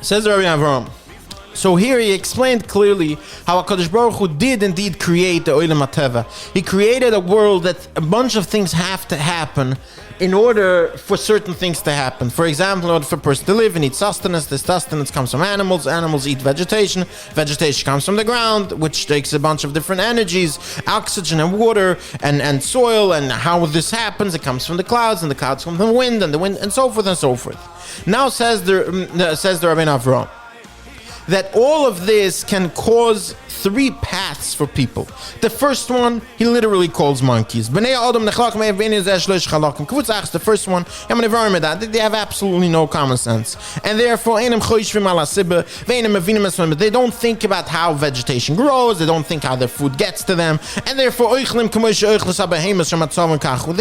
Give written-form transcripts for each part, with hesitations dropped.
Says Rabbi Avram. So here he explained clearly how HaKadosh Baruch Hu did indeed create the Olam HaTeva. He created a world that a bunch of things have to happen in order for certain things to happen. For example, in order for a person to live, he needs sustenance. This sustenance comes from animals. Animals eat vegetation. Vegetation comes from the ground, which takes a bunch of different energies, oxygen and water and soil. And how this happens, it comes from the clouds, and the clouds come from the wind, and so forth and so forth. Now says the Rabbi Avram that all of this can cause three paths for people. The first one, he literally calls monkeys. The first one, they have absolutely no common sense. And therefore, they don't think about how vegetation grows, they don't think how their food gets to them, and therefore, they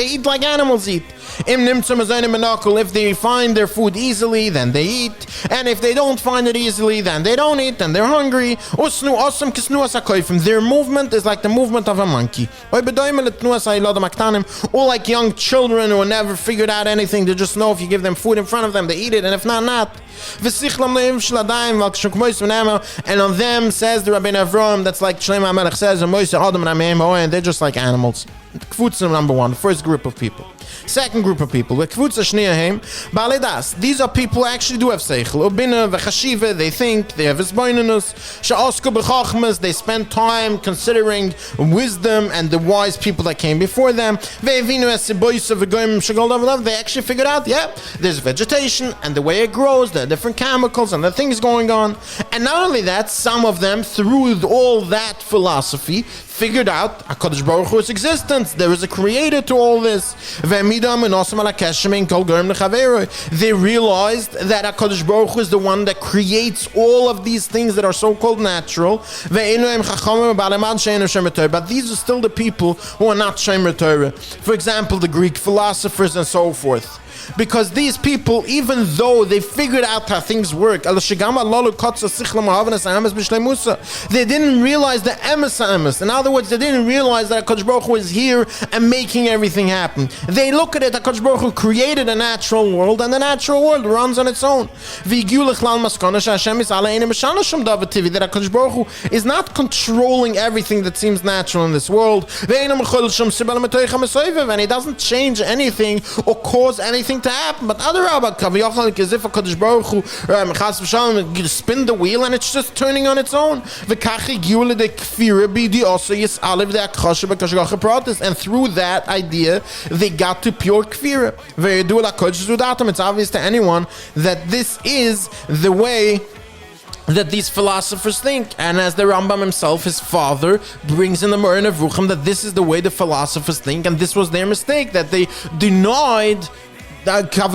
eat like animals eat. If they find their food easily, then they eat. And if they don't find it easily, then they don't eat, and they're hungry. Their movement is like the movement of a monkey. Or like young children who never figured out anything. They just know if you give them food in front of them, they eat it, and if not, not. And on them, says the Rabbi Avram, that's like Shlomo HaMelech says, and they're just like animals. Number one, the first group of people. Second group of people, these are people who actually do have seichel. They think, they have isboinenus. They spend time considering wisdom and the wise people that came before them. They actually figured out, there's vegetation and the way it grows, there are different chemicals and the things going on. And not only that, some of them, through all that philosophy, figured out HaKadosh Baruch Hu's existence. There is a creator to all this. They realized that HaKadosh Baruch Hu is the one that creates all of these things that are so-called natural. But these are still the people who are not Shomer Torah. For example, the Greek philosophers and so forth. Because these people, even though they figured out how things work, they didn't realize the emes ha'emes. In other words, they didn't realize that HaKadosh Baruch Hu is here and making everything happen. They look at it, HaKadosh Baruch Hu created a natural world, and the natural world runs on its own. That HaKadosh Baruch Hu is not controlling everything that seems natural in this world, and He doesn't change anything or cause anything to happen. But other Rabbah, Kaviyachal, as if HaKadosh Baruch Hu spin the wheel and it's just turning on its own. And through that idea, they got to pure kfira. It's obvious to anyone that this is the way that these philosophers think. And as the Rambam himself, his father, brings in the Moreh Nevuchim, that this is the way the philosophers think, and this was their mistake, that they denied of them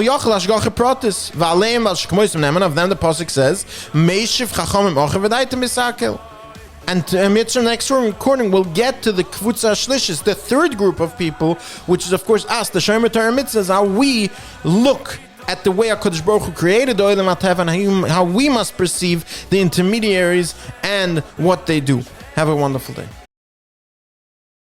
the pasuk says, and Mitzvah next recording we'll get to the Kvutza Shlishis, the third group of people, which is of course us, the Shomer Torah Mitzvahs, how we look at the way HaKadosh Baruch Hu created the Olam HaTeva and how we must perceive the intermediaries and what they do. Have a wonderful day.